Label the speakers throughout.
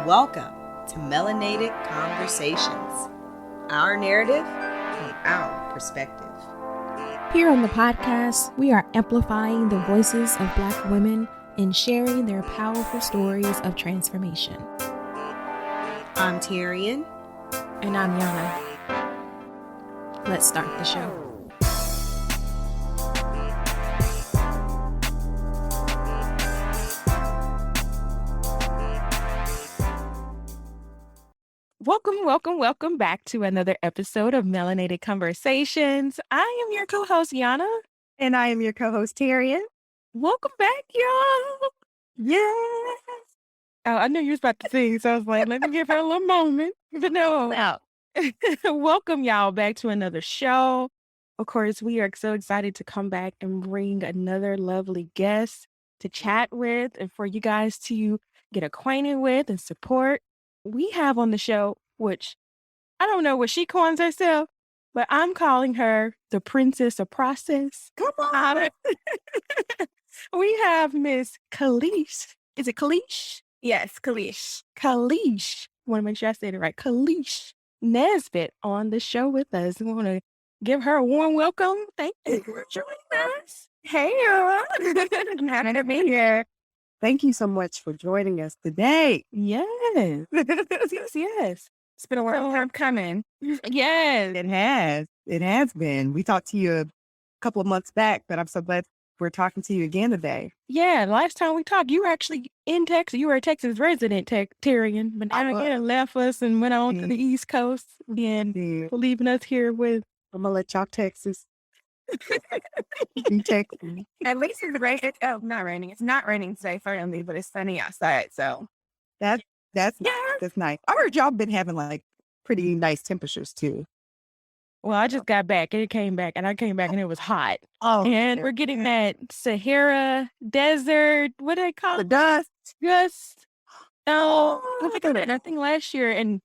Speaker 1: Welcome to Melanated Conversations, our narrative from our perspective.
Speaker 2: Here on the podcast, we are amplifying the voices of Black women and sharing their powerful stories of transformation.
Speaker 1: I'm Tyrion.
Speaker 2: And I'm Yana. Let's start the show. Welcome back to another episode of Melanated Conversations. I am your co-host, Yana.
Speaker 1: And I am your co-host, Tyrion.
Speaker 2: Welcome back, y'all.
Speaker 1: Yes.
Speaker 2: Oh, I knew you was about to sing, so I was like, let me give her a little moment. But no. Welcome, y'all, back to another show. Of course, we are so excited to come back and bring another lovely guest to chat with and for you guys to get acquainted with and support. We have on the show, which I don't know what she calls herself, but I'm calling her the Princess of Process.
Speaker 1: Come on.
Speaker 2: We have Miss Kalish. Is it Kalish?
Speaker 3: Yes, Kalish.
Speaker 2: Kalish. I want to make sure I said it right. Kalish Nesbitt on the show with us. We want to give her a warm welcome. Thank you for joining us.
Speaker 3: Hey, y'all. I'm happy to be here.
Speaker 1: Thank you so much for joining us today.
Speaker 2: Yes. Yes.
Speaker 3: It's been a long time coming.
Speaker 2: Yes.
Speaker 1: It has been. We talked to you a couple of months back, but I'm so glad we're talking to you again today.
Speaker 2: Yeah, last time we talked, you were actually in Texas. You were a Texas resident, Tyrion, but now again left us and went on to the East Coast and leaving us here with.
Speaker 1: I'm gonna let y'all Texas. You text me.
Speaker 3: At least it's raining. Oh, not raining. It's not raining today for me, but it's sunny outside. So
Speaker 1: that's nice. I heard y'all been having like pretty nice temperatures too.
Speaker 2: Well, I just got back and I came back and it was hot.
Speaker 1: Oh,
Speaker 2: and we're getting that Sahara desert. What do they call
Speaker 1: the
Speaker 2: it?
Speaker 1: dust.
Speaker 2: Oh, I think last year, and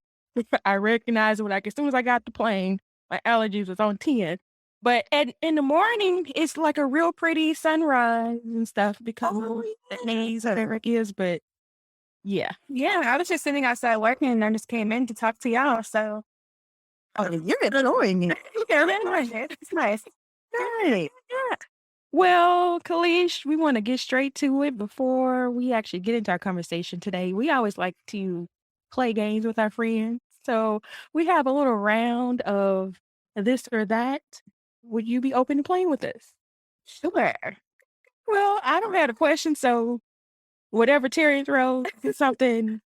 Speaker 2: I recognized it as soon as I got the plane, my allergies was on 10. But in the morning, it's like a real pretty sunrise and stuff because of the haze, whatever it is. But yeah.
Speaker 3: Yeah, I was just sitting outside working and I just came in to talk to y'all. So
Speaker 1: you're enjoying it.
Speaker 3: It's nice.
Speaker 1: Right.
Speaker 2: Yeah. Well, Kalish, we want to get straight to it before we actually get into our conversation today. We always like to play games with our friends. So we have a little round of this or that. Would you be open to playing with us?
Speaker 3: Sure.
Speaker 2: Well, I don't have a question, so whatever Terry throws, something,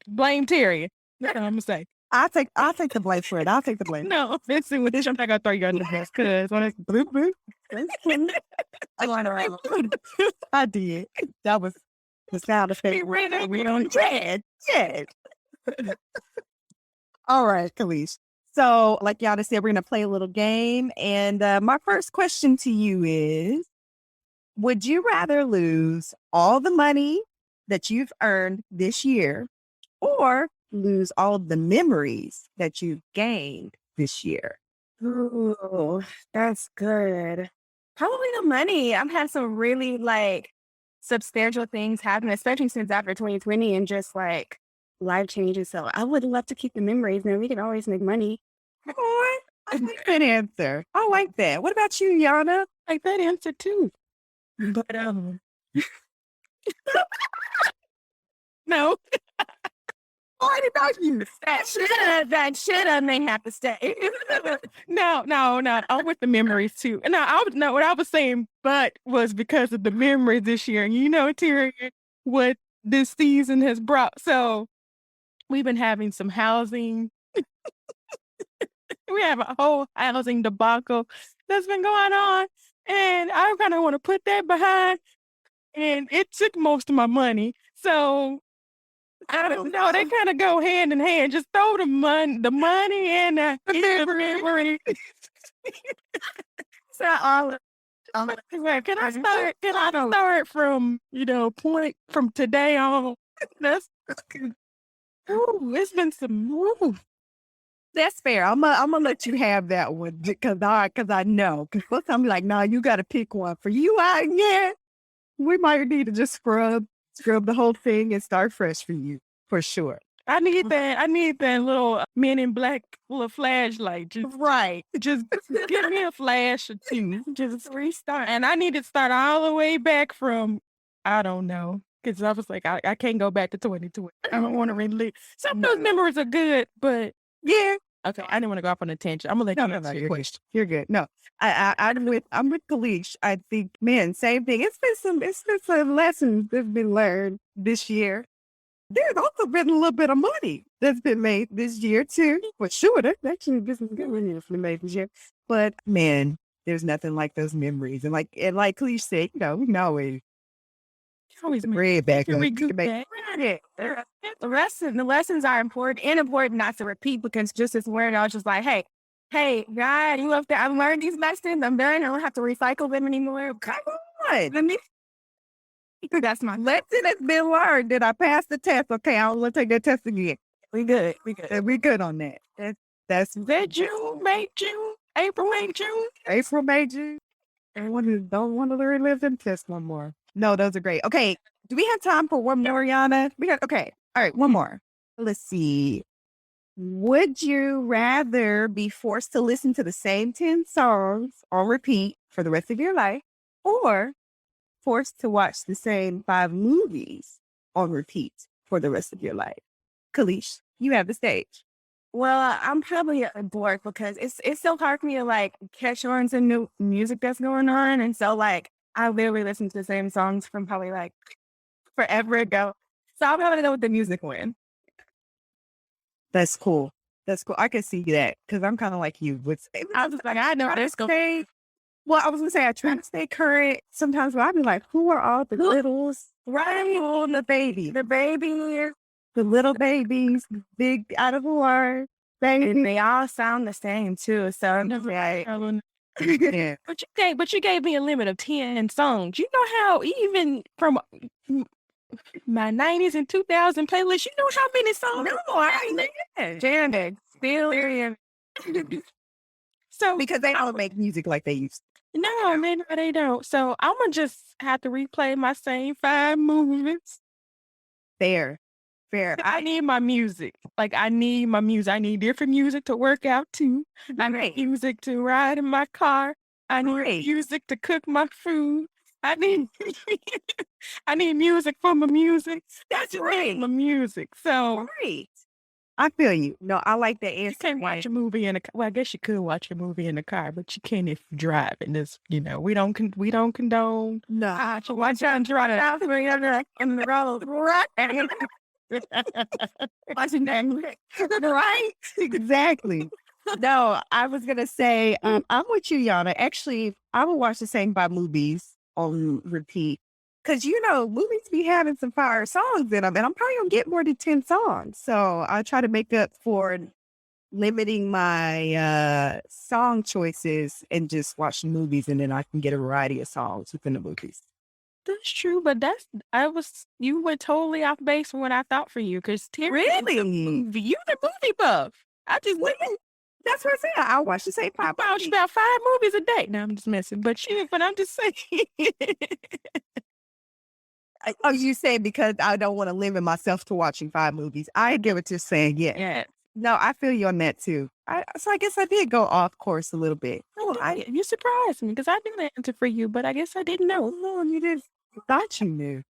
Speaker 2: blame Terry. That's what I'm going to say.
Speaker 1: I'll take the blame for it. I'll take the blame.
Speaker 2: No, listen, with this, I'm not going to throw you under the bus because when it's bloop, bloop.
Speaker 1: I did. That was the sound effect.
Speaker 3: We on Chad.
Speaker 1: All right, Kalish. So, like Yana said, we're going to play a little game. And my first question to you is, would you rather lose all the money that you've earned this year or lose all the memories that you've gained this year?
Speaker 3: Ooh, that's good. Probably the money. I've had some really substantial things happen, especially since after 2020 and just life changes. So I would love to keep the memories and we can always make money.
Speaker 1: I like that answer. I like that. What about you, Yana?
Speaker 2: I like that answer too. But no.
Speaker 3: Why did I use that should may have to stay.
Speaker 2: No. I'm with the memories too. And what I was saying, but was because of the memories this year. And you know, Terry, what this season has brought. So we've been having some housing. We have a whole housing debacle that's been going on. And I kind of want to put that behind. And it took most of my money. So I don't know. They kind of go hand in hand. Just throw the money and the memory.
Speaker 3: So all
Speaker 2: can I start from point from today on? That's it's been some.
Speaker 1: That's fair. I'm gonna let you have that one because I know. Because most time I'm like, no, you got to pick one for you. We might need to just scrub the whole thing and start fresh for you. for sure.
Speaker 2: I need that little Men in Black little flashlight. Just give me a flash or two. Just restart. And I need to start all the way back from, I don't know. Because I was like, I can't go back to 2020. I don't want to relive. Some of those memories are good, but
Speaker 1: Yeah.
Speaker 2: okay, I didn't want to go off on a tangent. I'm gonna let you answer your question.
Speaker 1: You're good. No, I'm with Kalish. I think, man, same thing. It's been some lessons that's been learned this year. There's also been a little bit of money that's been made this year too. For sure, that's actually business good money that's been made this year. But man, there's nothing like those memories. And like Kalish said, we can always bring back.
Speaker 2: The
Speaker 3: lessons are important not to repeat, because just as weird, I was just like, hey, God, you up there? I've learned these lessons. I'm done. I don't have to recycle them anymore. Come on. Let me. That's my
Speaker 1: lesson has been learned. Did I pass the test? Okay, I don't want to take that test again.
Speaker 3: We good.
Speaker 1: We good on that. That's
Speaker 2: that June, May, June, April, May, June.
Speaker 1: I don't want to relive them tests one more. No, those are great. Okay, do we have time for one more, Yana? Okay. All right, one more. Let's see. Would you rather be forced to listen to the same 10 songs on repeat for the rest of your life, or forced to watch the same 5 movies on repeat for the rest of your life? Kalish, you have the stage.
Speaker 3: Well, I'm probably bored because it's so hard for me to like catch on to new music that's going on. And so like I literally listen to the same songs from probably like forever ago. So I'm probably go with the music one.
Speaker 1: That's cool. I can see that because I'm kind of like you.
Speaker 3: I was just like, I know how this goes.
Speaker 1: Well, I was going to say, I try to stay current sometimes, but I'd be like, who are all the littles?
Speaker 3: Right.
Speaker 1: The baby. The little babies, big out of the water.
Speaker 3: And they all sound the same too. So I'm just like,
Speaker 1: yeah.
Speaker 2: But you gave me a limit of 10 songs. You know how even from my 90s and 2000 playlist, you know how many songs?
Speaker 3: No, I ain't Janet, still.
Speaker 1: So because they don't make music like they used to.
Speaker 2: No, they don't. So I'm gonna just have to replay my same 5 movies.
Speaker 1: Fair.
Speaker 2: I need my music. I need different music to work out to. I need music to ride in my car. I need music to cook my food. I need music for my music.
Speaker 3: That's right.
Speaker 2: My music. So
Speaker 1: great. I feel you. No, I like that answer.
Speaker 2: You can't watch a movie in a car. Well, I guess you could watch a movie in the car, but you can't if you drive. And this, we don't condone.
Speaker 3: No, I should watch out and drive it out in the road. Right. Watching that, right?
Speaker 1: Exactly. No, I was gonna say, I'm with you, Yana. Actually, I would watch the same 5 movies on repeat because movies be having some fire songs in them, and I'm probably gonna get more than 10 songs. So I try to make up for limiting my song choices and just watch movies, and then I can get a variety of songs within the movies.
Speaker 2: That's true, but you went totally off base from what I thought for you, because
Speaker 1: really,
Speaker 2: you the movie buff. I just went.
Speaker 1: That's what I said. I watch the same 5.
Speaker 2: I watch about 5 movies a day. No, I'm just messing. But I'm just saying.
Speaker 1: You say because I don't want to limit myself to watching 5 movies. I get what you're saying. Yeah.
Speaker 2: Yeah.
Speaker 1: No, I feel you on that too. So I guess I did go off course a little bit.
Speaker 2: You surprised me because I knew the answer for you, but I guess I didn't know.
Speaker 1: No, you didn't. Thought you knew.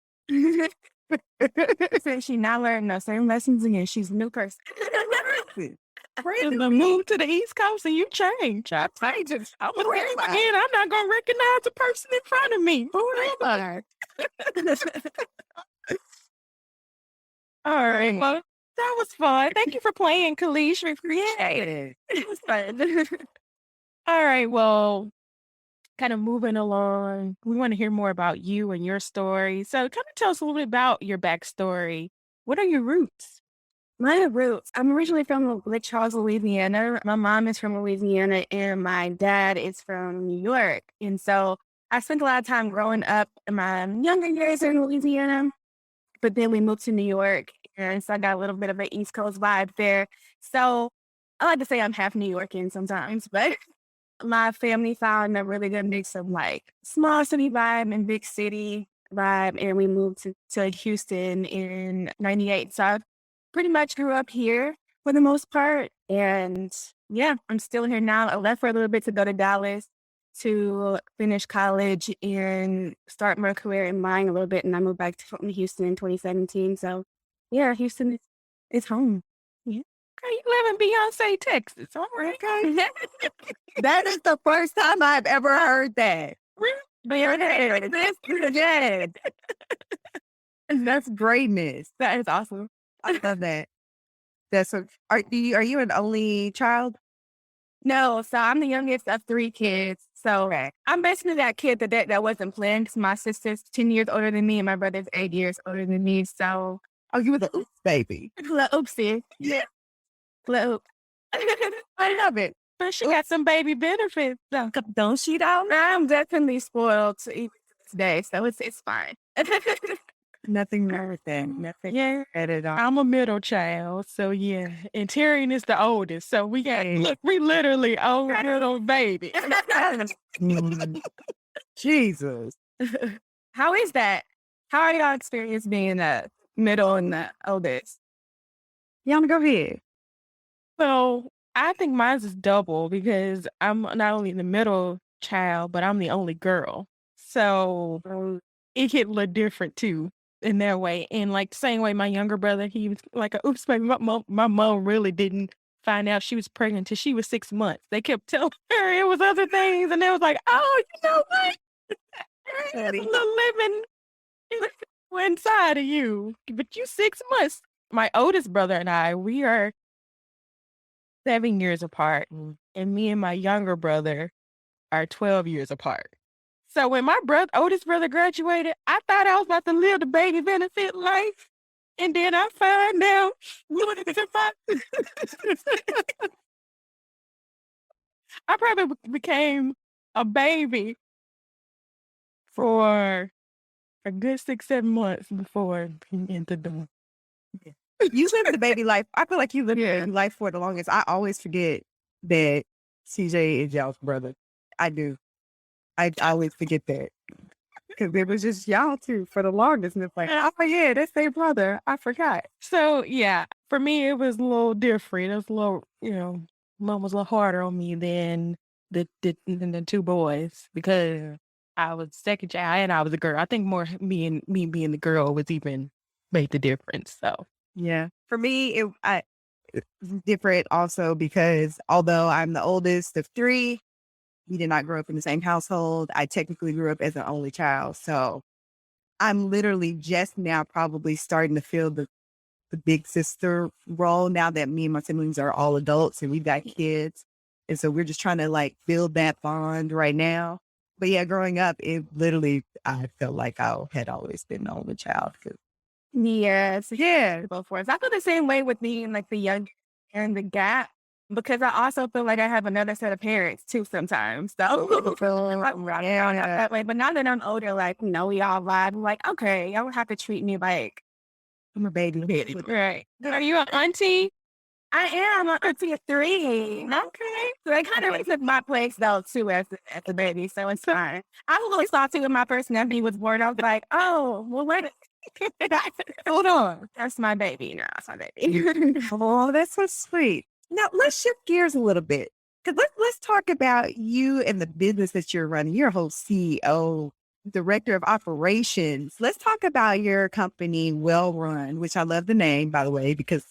Speaker 3: She not learned no same lessons again. She's a new person.
Speaker 2: Move to the East Coast and you change. I changed. I'm not gonna recognize the person in front of me. All right. Well, that was fun. Thank you for playing, Kalish. We appreciate it.
Speaker 3: It was fun.
Speaker 2: All right. Well, kind of moving along, we want to hear more about you and your story. So kind of tell us a little bit about your backstory. What are your roots?
Speaker 3: My roots, I'm originally from Lake Charles, Louisiana. My mom is from Louisiana and my dad is from New York. And so I spent a lot of time growing up in my younger years in Louisiana, but then we moved to New York. And so I got a little bit of an East Coast vibe there. So I like to say I'm half New Yorkian sometimes, but my family found a really good mix of small city vibe and big city vibe. And we moved to Houston in 98. So pretty much grew up here for the most part. And yeah, I'm still here now. I left for a little bit to go to Dallas to finish college and start my career in mining a little bit. And I moved back to Houston in 2017. So yeah, Houston is home. Yeah.
Speaker 2: Okay, you live in Beyonce, Texas. All right.
Speaker 1: Okay. That is the first time I've ever heard that. That's greatness.
Speaker 3: That is awesome.
Speaker 1: I love that. That's so. Are you an only child?
Speaker 3: No, so I'm the youngest of 3 kids. So I'm basically that kid that wasn't planned because my sister's 10 years older than me and my brother's 8 years older than me. So
Speaker 1: Oh, you were the oops baby.
Speaker 3: oopsie. Yeah. Oop.
Speaker 1: I love it.
Speaker 2: But she got some baby benefits, though.
Speaker 1: Don't she though?
Speaker 3: I'm definitely spoiled even to this day. So it's fine.
Speaker 1: Nothing wrong with that. Nothing
Speaker 2: Yeah.
Speaker 1: at all.
Speaker 2: I'm a middle child, so yeah. And Tyrion is the oldest, so we got look, we literally old little baby.
Speaker 1: Jesus.
Speaker 3: How is that? How are y'all experience being the middle and the oldest?
Speaker 1: You want to go ahead?
Speaker 2: So I think mine's is double because I'm not only the middle child, but I'm the only girl. So it hit a little different too in that way. And like the same way my younger brother, he was like, oops, baby, my mom really didn't find out she was pregnant until she was 6 months. They kept telling her it was other things. And they was like, oh, you know what? There's a little living inside of you. But you 6 months. My oldest brother and I, we are 7 years apart, and me and my younger brother are 12 years apart. So when my oldest brother graduated, I thought I was about to live the baby benefit life, and then I find out I probably became a baby for a good 6, 7 months before he entered the.
Speaker 1: You lived the baby life. I feel like you lived the baby life for the longest. I always forget that CJ is y'all's brother. I do. I always forget that. Because it was just y'all two for the longest. And it's like, oh yeah, that's their brother. I forgot.
Speaker 2: So yeah, for me it was a little different. It was a little, mom was a little harder on me than the 2 boys because I was second child and I was a girl. I think more me being the girl was even made the difference. So
Speaker 1: Yeah. For me, it's different also because although I'm the oldest of 3, we did not grow up in the same household. I technically grew up as an only child. So I'm literally just now probably starting to feel the big sister role now that me and my siblings are all adults and we've got kids. And so we're just trying to like build that bond right now. But yeah, growing up, it literally, I felt like I had always been the only child.
Speaker 3: Yes.
Speaker 1: Yeah.
Speaker 3: Both for us. I feel the same way with being like the young and the gap because I also feel like I have another set of parents too sometimes. So that way. But now that I'm older, like, we all vibe. I'm like, okay, y'all would have to treat me like
Speaker 1: I'm a baby.
Speaker 2: right. Are you an auntie?
Speaker 3: I am an auntie of 3. Okay. So they kind of took my place though too as a baby. So it's fine. I was a little salty when my first nephew was born. I was like, oh, well, wait.
Speaker 1: Hold on.
Speaker 3: That's my baby. No, that's my baby.
Speaker 1: Oh, that's so sweet. Now let's shift gears a little bit. Because let's talk about you and the business that you're running. You're a whole CEO, director of operations. Let's talk about your company, Well Run, which I love the name, by the way, because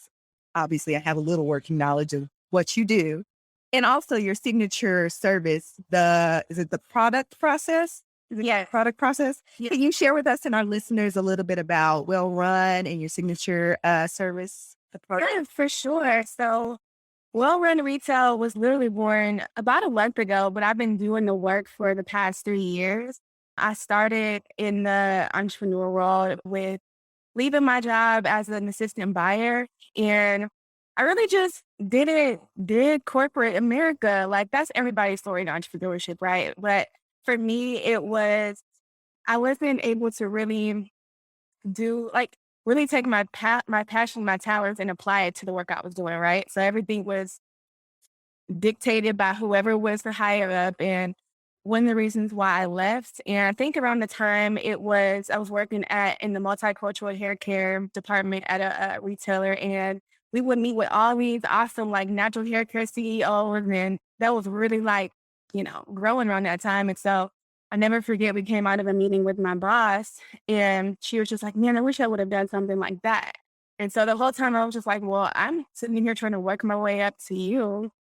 Speaker 1: obviously I have a little working knowledge of what you do. And also your signature service, is it the product process?
Speaker 3: Yeah.
Speaker 1: Product process.
Speaker 3: Yeah.
Speaker 1: Can you share with us and our listeners a little bit about Well Run and your signature service? The product?
Speaker 3: Yeah, for sure. So Well Run Retail was literally born about a month ago, but I've been doing the work for the past 3 years. I started in the entrepreneur role with leaving my job as an assistant buyer. And I really just did corporate America. Like that's everybody's story in entrepreneurship, right? But for me, I wasn't able to really really take my passion, my talents and apply it to the work I was doing, right? So everything was dictated by whoever was the higher up. And one of the reasons why I left. And I think around the time I was working in the multicultural hair care department at a retailer, and we would meet with all these awesome like natural hair care CEOs, and that was really like, growing around that time. And so I never forget we came out of a meeting with my boss, and she was just like, "Man, I wish I would have done something like that." And so the whole time I was just like, "Well, I'm sitting here trying to work my way up to you.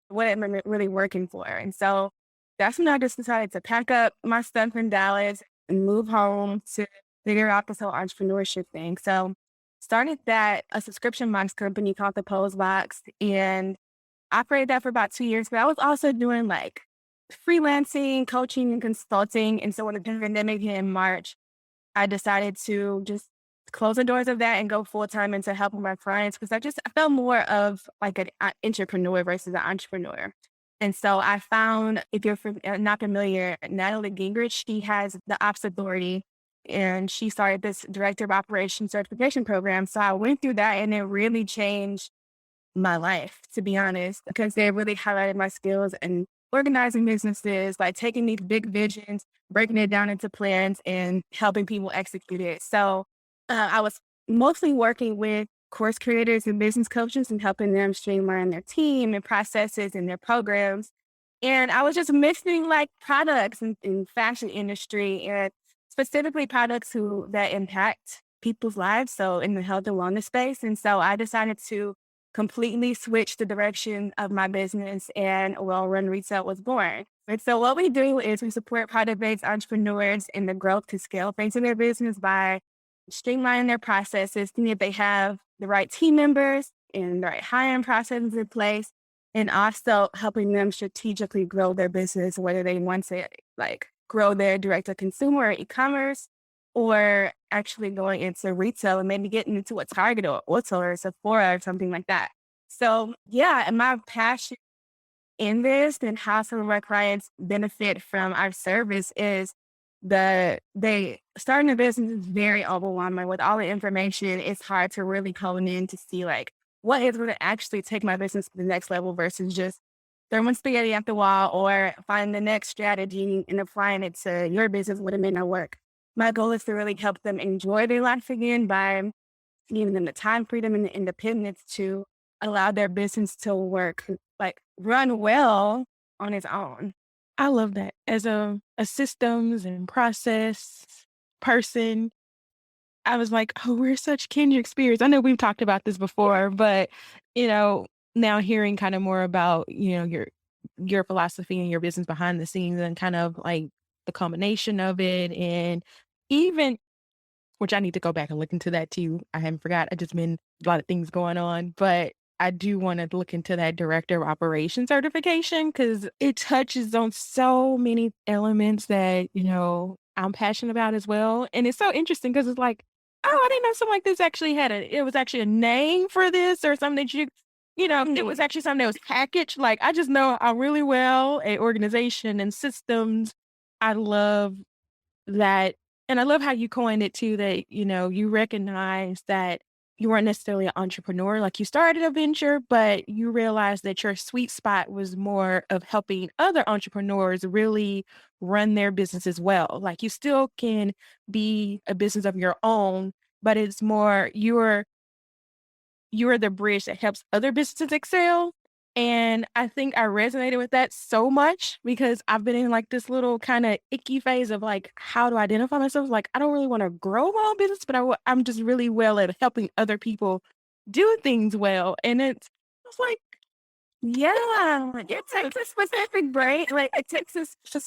Speaker 3: What am I really working for?" And so that's when I just decided to pack up my stuff in Dallas and move home to figure out this whole entrepreneurship thing. So started a subscription box company called the Pose Box, and operated that for about 2 years. But I was also doing like freelancing, coaching, and consulting. And so when the pandemic hit in March, I decided to just close the doors of that and go full time into helping my clients, because I felt more of like an entrepreneur versus an entrepreneur. And so I found, if you're not familiar, Natalie Gingrich, she has the Ops Authority, and she started this Director of Operations certification program. So I went through that, and it really changed my life, to be honest, because they really highlighted my skills in organizing businesses, like taking these big visions, breaking it down into plans, and helping people execute it. So I was mostly working with course creators and business coaches and helping them streamline their team and processes and their programs. And I was just missing like products in fashion industry, and specifically products that impact people's lives. So in the health and wellness space. And so I decided to completely switch the direction of my business, and Well Run Retail was born. And so what we do is we support product-based entrepreneurs in the growth to scale phase of their business by streamlining their processes, seeing if they have the right team members and the right hiring processes in place, and also helping them strategically grow their business, whether they want to like grow their direct to consumer or e-commerce, or actually going into retail and maybe getting into a Target or Ulta or Sephora or something like that. So yeah, and my passion in this and how some of our clients benefit from our service is they starting a business is very overwhelming with all the information. It's hard to really hone in to see like what is going to actually take my business to the next level versus just throwing spaghetti at the wall or finding the next strategy and applying it to your business when it may not work. My goal is to really help them enjoy their life again by giving them the time, freedom, and the independence to allow their business to work, like run well on its own.
Speaker 2: I love that. As a systems and process person, I was like, "Oh, we're such kindred spirits." I know we've talked about this before, but, you know, now hearing kind of more about, your philosophy and your business behind the scenes and kind of like the combination of it, and even which I need to go back and look into that too. I haven't forgot. I just been a lot of things going on, but I do want to look into that director of operations certification because it touches on so many elements that, I'm passionate about as well. And it's so interesting because it's like, oh, I didn't know something like this actually it was actually a name for this or something that it was actually something that was packaged. Like I just know I'm really well at organization and systems. I love that, and I love how you coined it too, that, you recognize that you weren't necessarily an entrepreneur, like you started a venture, but you realized that your sweet spot was more of helping other entrepreneurs really run their businesses well. Like you still can be a business of your own, but it's more you're the bridge that helps other businesses excel. And I think I resonated with that so much because I've been in like this little kind of icky phase of like, how to identify myself. Like, I don't really want to grow my own business, but I'm just really well at helping other people do things well. And it's like,
Speaker 3: Yeah, it takes a specific break. Like it takes a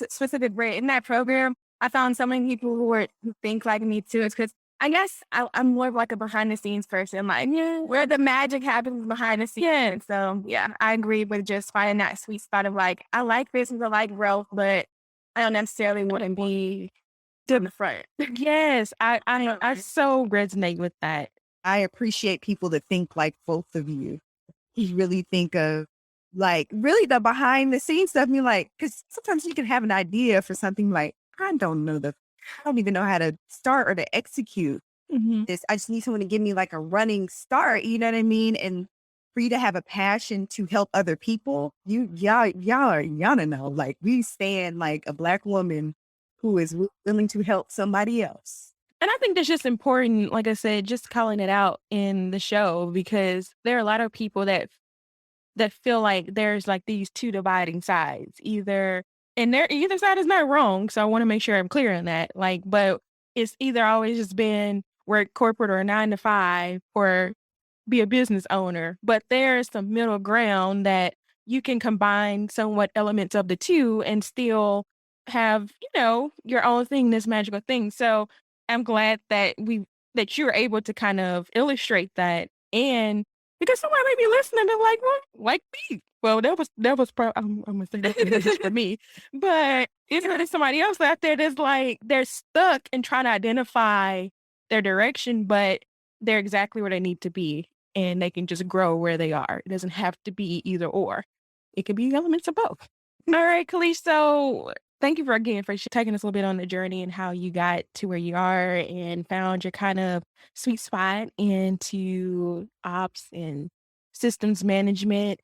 Speaker 3: specific break in that program. I found so many people who think like me too. It's because I guess I'm more of like a behind the scenes person, like
Speaker 2: yeah,
Speaker 3: where the magic happens behind the scenes.
Speaker 2: yeah,
Speaker 3: So yeah, I agree with just finding that sweet spot of like I like business, I like growth, but I don't necessarily want to be in the front.
Speaker 2: yes. I so resonate with that.
Speaker 1: I appreciate people that think like both of you. You really think of like really the behind the scenes stuff. Me like, because sometimes you can have an idea for something like, I don't even know how to start or to execute
Speaker 2: Mhm.
Speaker 1: this. I just need someone to give me like a running start. You know what I mean? And for you to have a passion to help other people, y'all don't know, like we stand like a Black woman who is willing to help somebody else.
Speaker 2: And I think that's just important, like I said, just calling it out in the show because there are a lot of people that feel like there's like these two dividing sides. Either side is not wrong. So I want to make sure I'm clear on that. Like, but it's either always just been work corporate or 9 to 5 or be a business owner. But there's some middle ground that you can combine somewhat elements of the two and still have, your own thing, this magical thing. So I'm glad that you're able to kind of illustrate that. And because someone may be listening and like, well, like me. Well, that was probably I'm gonna say that just for me, but there's somebody else out there that's like they're stuck and trying to identify their direction, but they're exactly where they need to be, and they can just grow where they are. It doesn't have to be either or. It can be elements of both. All right, Kalish. So thank you for taking us a little bit on the journey and how you got to where you are and found your kind of sweet spot into ops and systems management.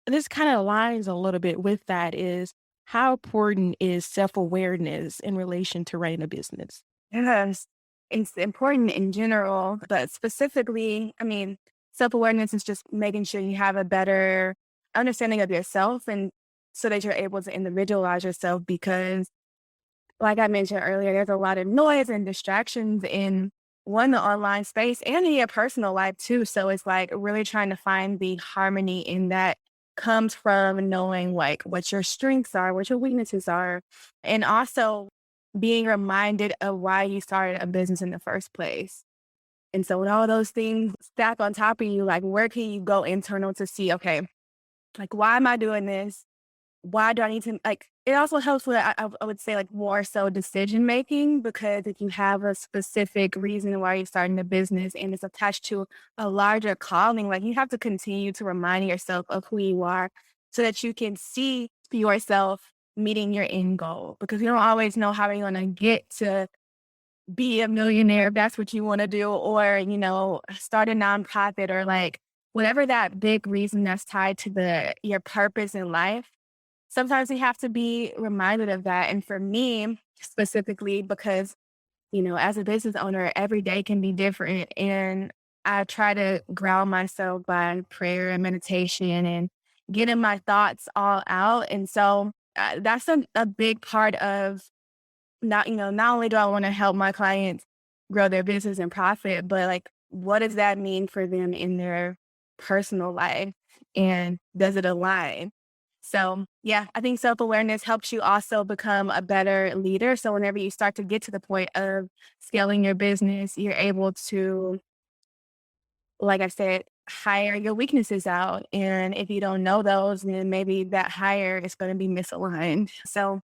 Speaker 2: This kind of aligns a little bit with that is how important is self-awareness in relation to running a business?
Speaker 3: Yes, it's important in general, but specifically, I mean, self-awareness is just making sure you have a better understanding of yourself and so that you're able to individualize yourself because like I mentioned earlier, there's a lot of noise and distractions in the online space and in your personal life too. So it's like really trying to find the harmony in that comes from knowing like what your strengths are, what your weaknesses are, and also being reminded of why you started a business in the first place. And so when all those things stack on top of you, like where can you go internal to see, okay, like why am I doing this? Why do I need to like it also helps with I would say like more so decision making because if you have a specific reason why you're starting a business and it's attached to a larger calling, like you have to continue to remind yourself of who you are so that you can see yourself meeting your end goal because you don't always know how you're gonna get to be a millionaire if that's what you want to do or start a nonprofit or like whatever that big reason that's tied to the your purpose in life. Sometimes we have to be reminded of that. And for me, specifically, because, as a business owner, every day can be different. And I try to ground myself by prayer and meditation and getting my thoughts all out. And so that's a big part of not only do I want to help my clients grow their business and profit, but like, what does that mean for them in their personal life? And does it align? So, yeah, I think self awareness helps you also become a better leader. So, whenever you start to get to the point of scaling your business, you're able to, like I said, hire your weaknesses out. And if you don't know those, then maybe that hire is going to be misaligned. So,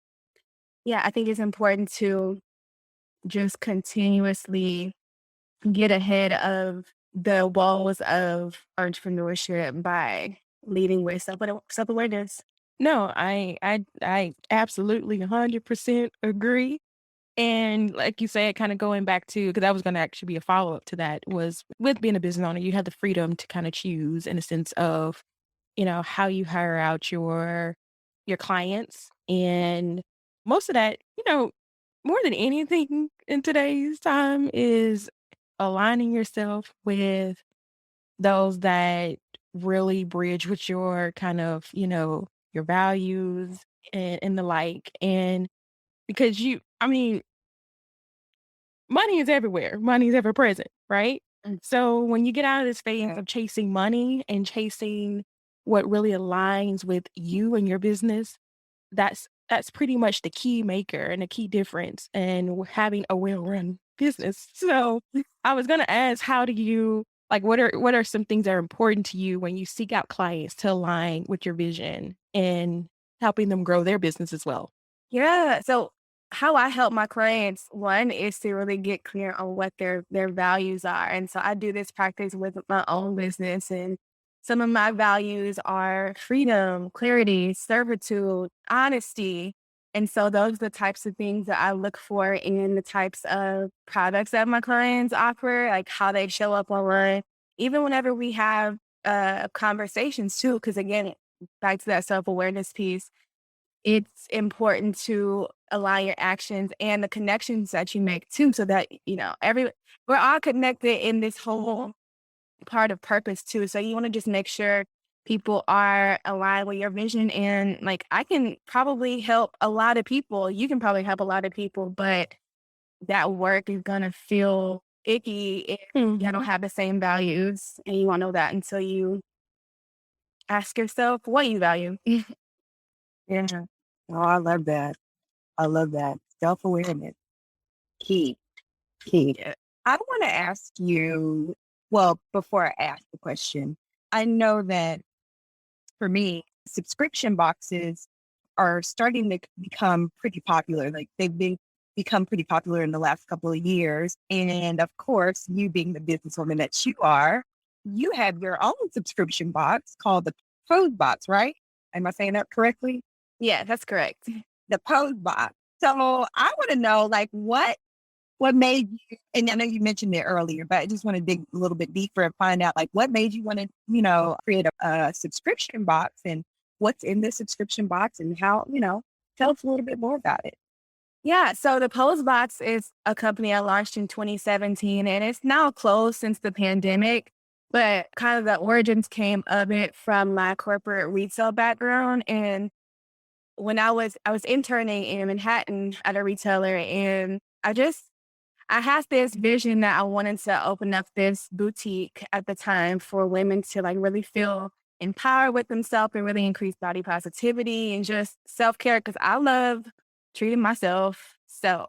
Speaker 3: yeah, I think it's important to just continuously get ahead of the walls of entrepreneurship by leading with self awareness.
Speaker 2: No, I absolutely 100% agree. And like you said, kind of going back to, because that was going to actually be a follow up to that, was with being a business owner, you have the freedom to kind of choose in a sense of, how you hire out your clients. And most of that, more than anything in today's time is aligning yourself with those that really bridge with your kind of, your values and the like. And because I mean, money is everywhere. Money is ever present, right?
Speaker 3: Mm.
Speaker 2: So when you get out of this phase of chasing money and chasing what really aligns with you and your business, that's pretty much the key maker and the key difference in having a well-run business. So I was gonna ask, how do you like what are some things that are important to you when you seek out clients to align with your vision and helping them grow their business as well?
Speaker 3: Yeah. So how I help my clients, one is to really get clear on what their values are. And so I do this practice with my own business. And some of my values are freedom, clarity, servitude, honesty. And so those are the types of things that I look for in the types of products that my clients offer, like how they show up online. Even whenever we have conversations too. Because again, back to that self-awareness piece, it's important to align your actions and the connections that you make too, so that, we're all connected in this whole part of purpose too. So you want to just make sure people are aligned with your vision. And like, I can probably help a lot of people. You can probably help a lot of people, but that work is going to feel icky if you don't have the same values. And you won't know that until you ask yourself what you value.
Speaker 1: Yeah. Oh, I love that. I love that. Self-awareness. Key.
Speaker 3: Yeah.
Speaker 1: I want to ask you, well, before I ask the question, I know that for me, subscription boxes are starting to become pretty popular. Like become pretty popular in the last couple of years. And of course, you being the businesswoman that you are, you have your own subscription box called the Pose Box, right? Am I saying that correctly?
Speaker 3: Yeah, that's correct.
Speaker 1: The Pose Box. So I want to know, like, what made you, and I know you mentioned it earlier, but I just want to dig a little bit deeper and find out, like, what made you want to, create a subscription box, and what's in the subscription box, and how, tell us a little bit more about it.
Speaker 3: Yeah, so the Pose Box is a company I launched in 2017, and it's now closed since the pandemic. But kind of the origins came of it from my corporate retail background. And when I was interning in Manhattan at a retailer, and I had this vision that I wanted to open up this boutique at the time for women to like really feel empowered with themselves and really increase body positivity and just self-care, because I love treating myself. So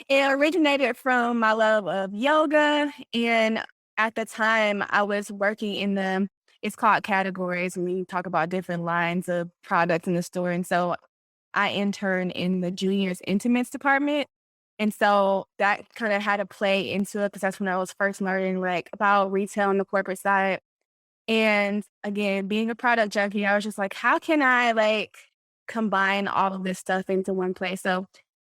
Speaker 3: it originated from my love of yoga. And at the time I was working in it's called categories, and we talk about different lines of products in the store. And so I interned in the juniors intimates department. And so that kind of had to play into it, because that's when I was first learning like about retail and the corporate side. And again, being a product junkie, I was just like, how can I like combine all of this stuff into one place? So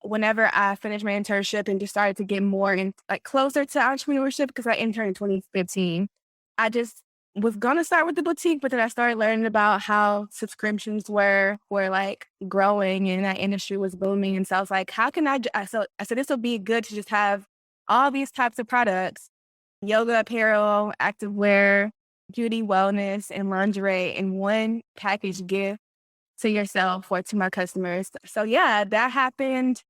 Speaker 3: whenever I finished my internship and just started to get more in like closer to entrepreneurship, because I interned in 2015, I just was gonna start with the boutique, but then I started learning about how subscriptions were like growing and that industry was booming. And so I was like, how can so I said this will be good to just have all these types of products: yoga apparel, activewear, beauty, wellness, and lingerie in one package gift to yourself or to my customers. So yeah, that happened.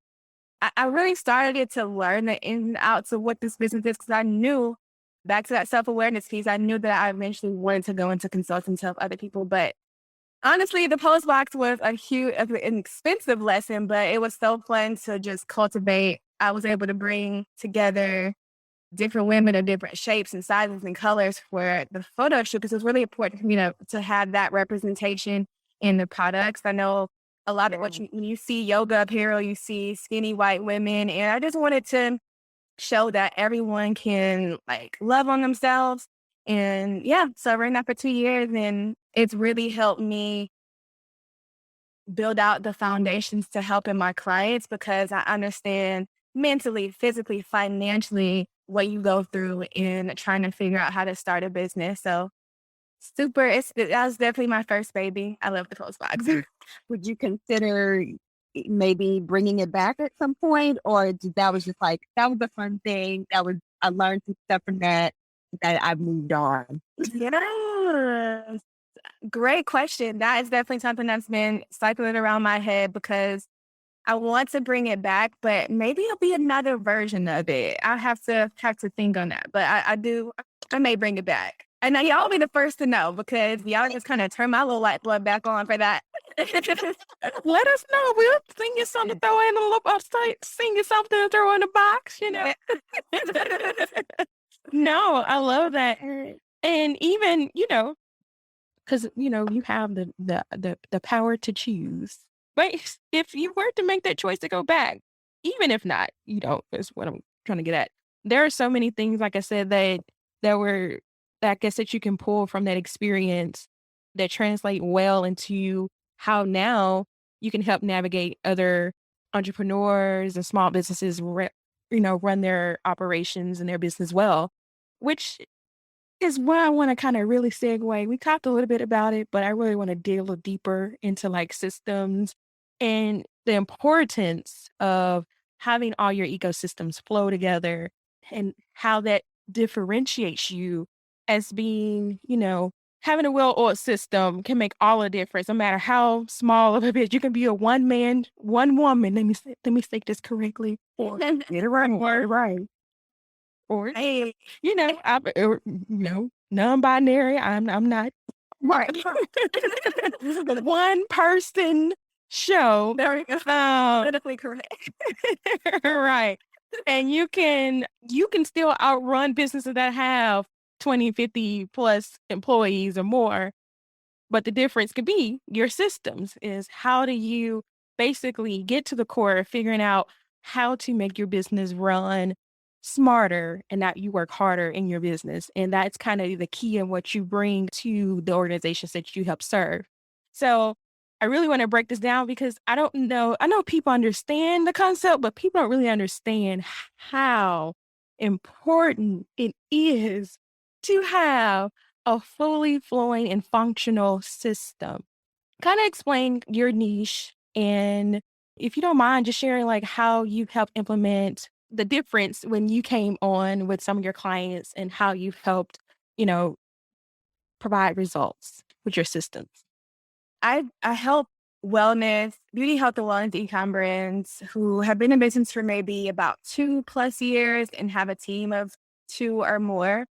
Speaker 3: I really started it to learn the ins and outs of what this business is, because I knew, back to that self-awareness piece, I knew that I eventually wanted to go into consulting to help other people. But honestly, the post box was an expensive lesson, but it was so fun to just cultivate. I was able to bring together different women of different shapes and sizes and colors for the photo shoot, because it's really important for me to have that representation in the products. I know a lot of when you see yoga apparel, you see skinny white women, and I just wanted to show that everyone can like love on themselves. And yeah, so I ran that for 2 years, and it's really helped me build out the foundations to helping my clients, because I understand mentally, physically, financially what you go through in trying to figure out how to start a business. So that was definitely my first baby. I love the post box.
Speaker 1: Would you consider maybe bringing it back at some point, or that was just like, that was a fun thing, I learned some stuff from that I've moved on?
Speaker 3: Yes. Great question. That is definitely something that's been cycling around my head, because I want to bring it back, but maybe it'll be another version of it. I have to think on that. But I may bring it back. And now y'all be the first to know, because y'all just kind of turn my little light bulb back on for that.
Speaker 2: Let us know. We'll sing you something to throw in a little sing you something to throw in the box, No, I love that. And even, because you have the power to choose. But if you were to make that choice to go back, even if not, is what I'm trying to get at. There are so many things, like I said, that were, I guess, that you can pull from that experience that translate well into how now you can help navigate other entrepreneurs and small businesses, run their operations and their business well, which is where I want to kind of really segue. We talked a little bit about it, but I really want to dig a little deeper into like systems and the importance of having all your ecosystems flow together and how that differentiates you as being, having a well-oiled system can make all the difference, no matter how small of a bit. You can be a one man, one woman. Let me state this correctly. Or
Speaker 1: Get it right.
Speaker 2: or right. Or
Speaker 3: Hey,
Speaker 2: non-binary. I'm not
Speaker 3: right.
Speaker 2: one person show.
Speaker 3: There we go.
Speaker 2: Um,
Speaker 3: Politically correct.
Speaker 2: right. And you can still outrun businesses that have 20, 50 plus employees or more. But the difference could be your systems is how do you basically get to the core of figuring out how to make your business run smarter and not you work harder in your business. And that's kind of the key in what you bring to the organizations that you help serve. So I really want to break this down because I don't know. I know people understand the concept, but people don't really understand how important it is to have a fully flowing and functional system. Kind of explain your niche and if you don't mind just sharing like how you helped implement the difference when you came on with some of your clients and how you've helped, you know, provide results with your systems.
Speaker 3: I help wellness, beauty, health, and wellness eCom brands who have been in business for maybe about 2+ years and have a team of two or more.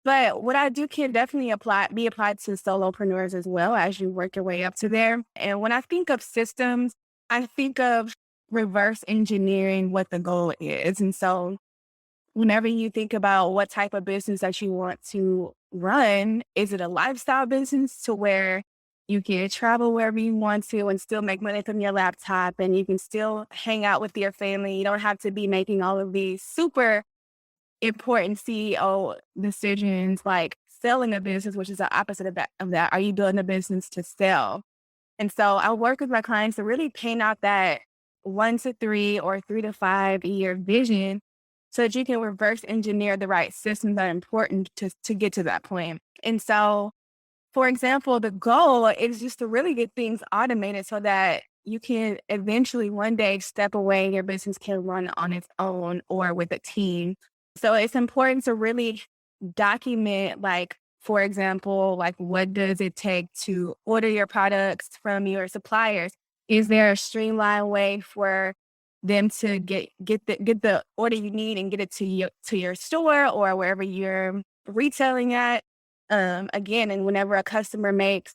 Speaker 3: But what I do can definitely be applied to solopreneurs as well as you work your way up to there. And when I think of systems, I think of reverse engineering what the goal is. And so whenever you think about what type of business that you want to run, is it a lifestyle business to where you can travel wherever you want to and still make money from your laptop and you can still hang out with your family? You don't have to be making all of these super important CEO decisions like selling a business, which is the opposite of that. Are you building a business to sell? And so I work with my clients to really paint out that 1 to 3 or 3 to 5 year vision so that you can reverse engineer the right systems that are important to get to that point. And so, for example, the goal is just to really get things automated so that you can eventually one day step away and your business can run on its own or with a team. So it's important to really document, like, for example, like what does it take to order your products from your suppliers? Is there a streamlined way for them to get the order you need and get it to your store or wherever you're retailing at? Again, and whenever a customer makes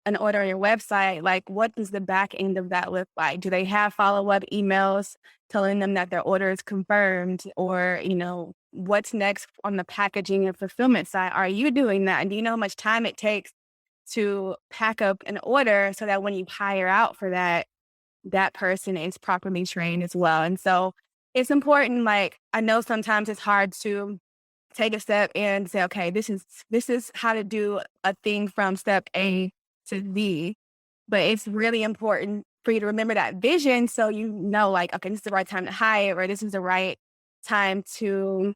Speaker 3: an order on your website, like what does the back end of that look like? Do they have follow-up emails telling them that their order is confirmed? Or, what's next on the packaging and fulfillment side? Are you doing that? And do you know how much time it takes to pack up an order so that when you hire out for that, that person is properly trained as well? And so it's important, like, I know sometimes it's hard to take a step and say, okay, this is how to do a thing from step A to Z. But it's really important for you to remember that vision so you know, like, okay, this is the right time to hire, or this is the right time to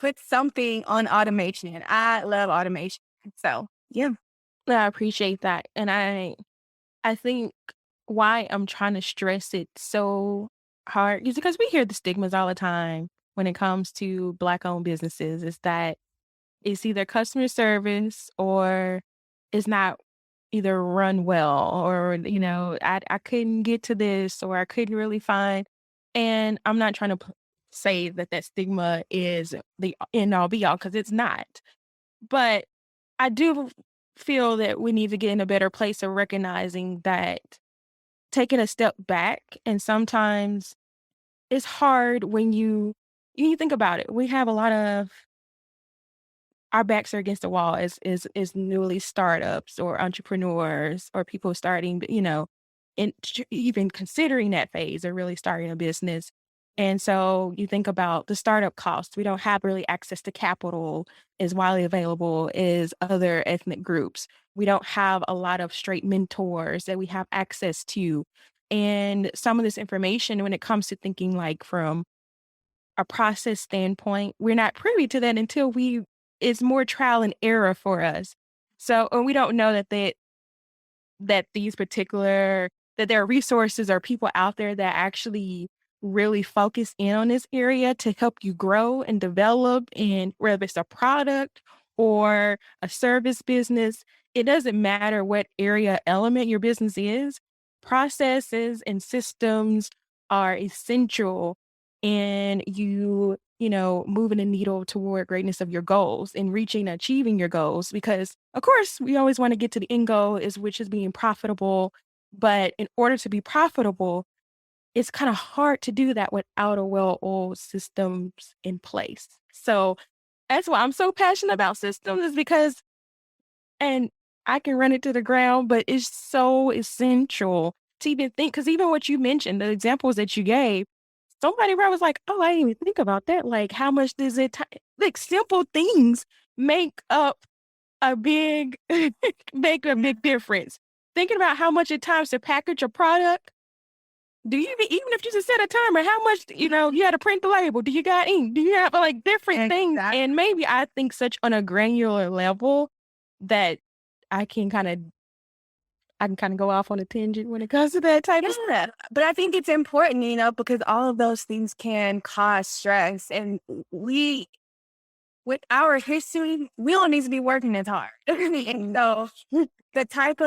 Speaker 3: put something on automation. I love automation. So yeah.
Speaker 2: I appreciate that. And I think why I'm trying to stress it so hard is because we hear the stigmas all the time when it comes to Black owned businesses is that it's either customer service or it's not either run well or, I couldn't get to this or I couldn't really find. And I'm not trying to say that that stigma is the end all be all because it's not. But I do feel that we need to get in a better place of recognizing that taking a step back and sometimes it's hard when you think about it. We have a lot of our backs are against the wall as newly startups or entrepreneurs or people starting, and even considering that phase or really starting a business. And so you think about the startup costs. We don't have really access to capital as widely available as other ethnic groups. We don't have a lot of straight mentors that we have access to. And some of this information, when it comes to thinking like from a process standpoint, we're not privy to that until we it's more trial and error for us. So, and we don't know that these particular that there are resources or people out there that actually really focus in on this area to help you grow and develop, and whether it's a product or a service business, it doesn't matter what area element your business is. Processes and systems are essential in moving the needle toward greatness of your goals and achieving your goals. Because of course, we always want to get to the end goal, which is being profitable. But in order to be profitable, it's kind of hard to do that without a well-oiled systems in place. So that's why I'm so passionate about systems, is because, and I can run it to the ground, but it's so essential to even think, because even what you mentioned, the examples that you gave, somebody where I was like, oh, I didn't even think about that. Like, how much does it, like, simple things make up a big, make a big difference. Thinking about how much it times to package a product. Do you even if you just set a timer, how much, you had to print the label? Do you got ink? Do you have like different things? And maybe I think such on a granular level that I can kind of go off on a tangent when it comes to that type of stuff.
Speaker 3: Yeah, but I think it's important, because all of those things can cause stress, and with our history, we don't need to be working as hard. And so the type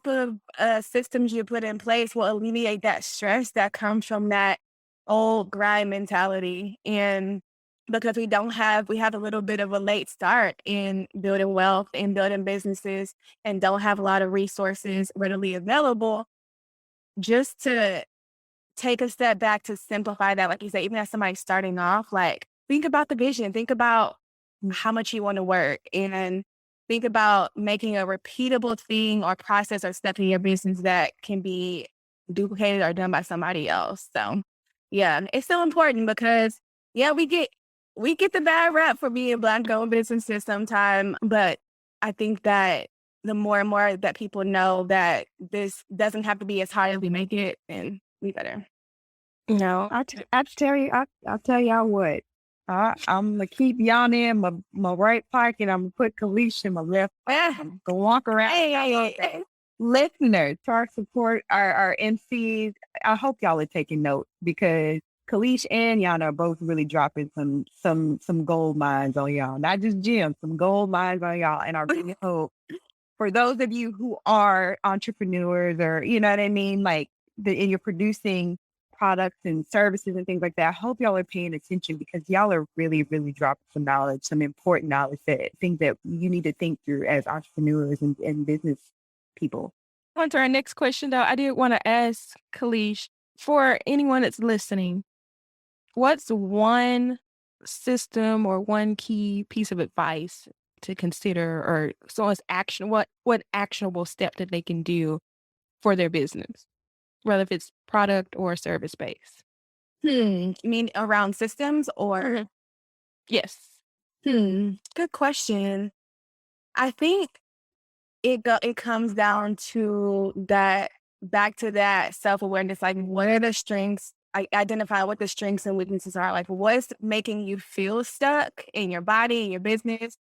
Speaker 3: of systems you put in place will alleviate that stress that comes from that old grind mentality. And because we have a little bit of a late start in building wealth and building businesses, and don't have a lot of resources readily available, just to take a step back to simplify that, like you said, even as somebody starting off, like, think about the vision, think about how much you want to work, and think about making a repeatable thing or process or step in your business that can be duplicated or done by somebody else. So yeah, it's so important because we get the bad rap for being Black owned businesses sometimes, but I think that the more and more that people know that this doesn't have to be as hard as we make it, then we better.
Speaker 1: No, I'll tell y'all what. I'm gonna keep y'all in my right pocket. I'm gonna put Kalish in my left. I'm gonna walk around.
Speaker 3: Hey.
Speaker 1: Listeners, to our support, our MCs, I hope y'all are taking notes, because Kalish and Yana are both really dropping some gold mines on y'all. Not just gems, some gold mines on y'all. And I really hope for those of you who are entrepreneurs, or you know what I mean, like and you're producing products and services and things like that, I hope y'all are paying attention, because y'all are really, really dropping some knowledge, some important knowledge, things that you need to think through as entrepreneurs and business people.
Speaker 2: On to our next question, though. I did want to ask Kalish, for anyone that's listening, what's one system or one key piece of advice to consider, or so as action, what actionable step that they can do for their business, whether if it's product or service based?
Speaker 3: You mean around systems or?
Speaker 2: Mhm. Yes.
Speaker 3: Good question. I think it comes down to that, back to that self-awareness. Like, what are the strengths? Identify what the strengths and weaknesses are. Like, what's making you feel stuck in your body, in your business?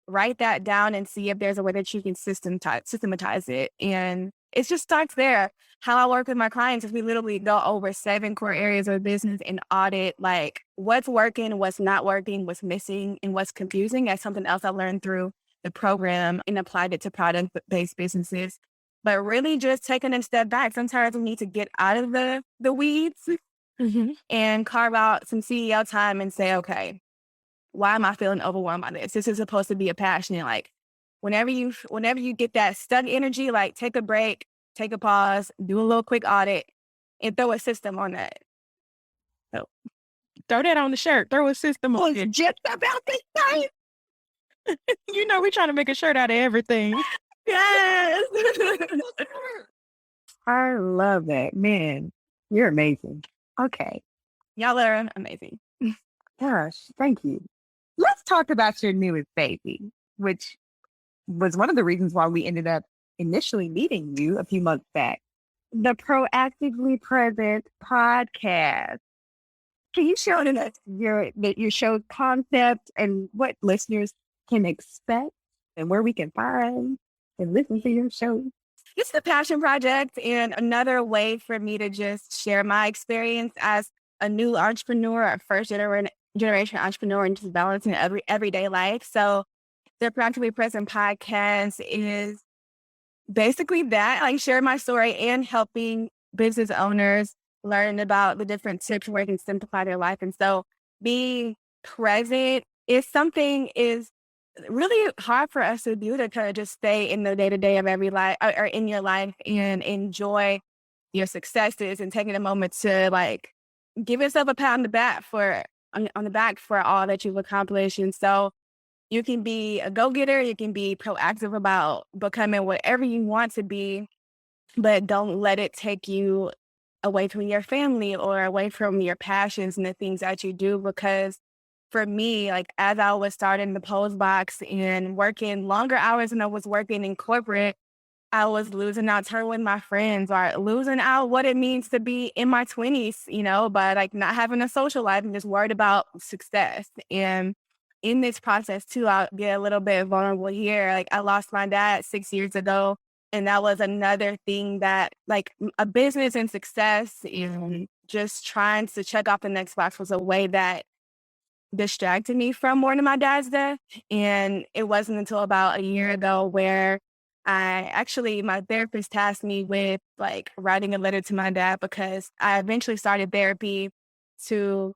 Speaker 3: Write that down and see if there's a way that you can systematize it. And it just starts there. How I work with my clients is we literally go over 7 core areas of business and audit, like, what's working, what's not working, what's missing, and what's confusing. That's something else I learned through the program and applied it to product-based businesses. But really just taking a step back. Sometimes we need to get out of the weeds and carve out some CEO time and say, okay, why am I feeling overwhelmed by this? This is supposed to be a passion. Like, whenever you get that stuck energy, like, take a break, take a pause, do a little quick audit, and throw a system on that.
Speaker 2: So throw that on the shirt. Throw a system on it.
Speaker 1: Just about this time.
Speaker 2: We're trying to make a shirt out of everything.
Speaker 3: Yes.
Speaker 1: I love that. Man, you're amazing. Okay.
Speaker 3: Y'all are amazing.
Speaker 1: Gosh, thank you. Let's talk about your newest baby, which was one of the reasons why we ended up initially meeting you a few months back. The Proactively Present podcast. Can you share with us your show concept and what listeners can expect and where we can find and listen to your show?
Speaker 3: It's the passion project and another way for me to just share my experience as a new entrepreneur, a generation entrepreneur, and just balancing everyday life. So the Practically Present podcast is basically that, like share my story and helping business owners learn about the different tips where they can simplify their life. And so being present is really hard for us to do, to kind of just stay in the day-to-day of every life or in your life and enjoy your successes and taking a moment to like give yourself a pat on the back on the back for all that you've accomplished. And so you can be a go-getter, you can be proactive about becoming whatever you want to be, but don't let it take you away from your family or away from your passions and the things that you do. Because for me, like as I was starting the post box and working longer hours than I was working in corporate, I was losing out time with my friends or losing out what it means to be in my 20s, by like not having a social life and just worried about success. And in this process too, I'll get a little bit vulnerable here. Like I lost my dad 6 years ago. And that was another thing that like a business and success and just trying to check off the next box was a way that distracted me from mourning my dad's death. And it wasn't until about a year ago where my therapist tasked me with like writing a letter to my dad, because I eventually started therapy to,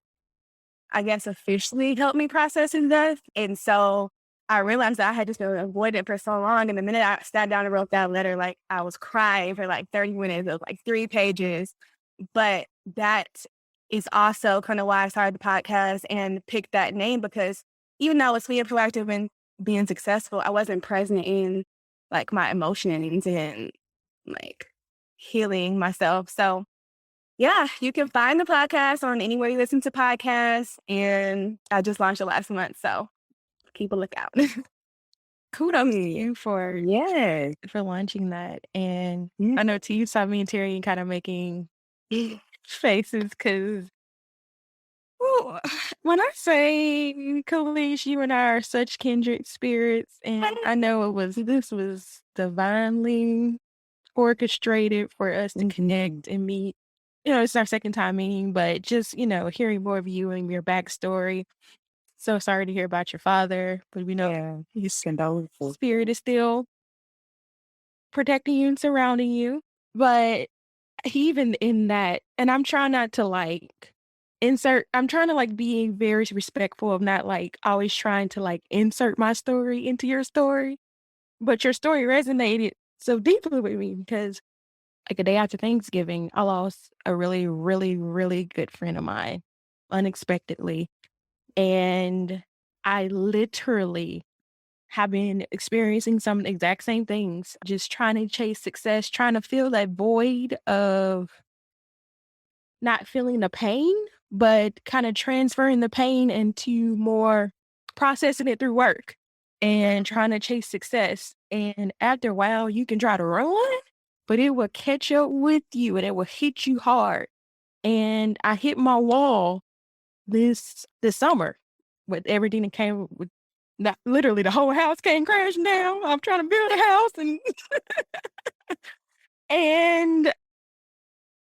Speaker 3: I guess, officially help me process his death. And so I realized that I had just been avoiding it for so long. And the minute I sat down and wrote that letter, like I was crying for like 30 minutes. It was like 3 pages. But that is also kind of why I started the podcast and picked that name, because even though I was being proactive and being successful, I wasn't present in like my emotions and like healing myself. So yeah, you can find the podcast on anywhere you listen to podcasts. And I just launched it last month. So keep a lookout.
Speaker 2: Kudos to you for
Speaker 1: Yes.
Speaker 2: launching that. And
Speaker 1: Yeah.
Speaker 2: I know T, you saw me and Terry kind of making faces because when I say, Kalish, you and I are such kindred spirits, and I know this was divinely orchestrated for us to connect and meet. It's our second time meeting, but just, hearing more of you and your backstory. So sorry to hear about your father, but we know
Speaker 1: He's condolences.
Speaker 2: spirit is still protecting you and surrounding you. But even in that, and I'm trying not to like I'm trying to like be very respectful of not like always trying to like insert my story into your story. But your story resonated so deeply with me because like a day after Thanksgiving, I lost a really, really, really good friend of mine unexpectedly. And I literally have been experiencing some of the exact same things, just trying to chase success, trying to fill that void of not feeling the pain, but kind of transferring the pain into more processing it through work and trying to chase success. And after a while, you can try to run, but it will catch up with you and it will hit you hard. And I hit my wall this summer with everything that came with, not literally the whole house came crashing down. I'm trying to build a house and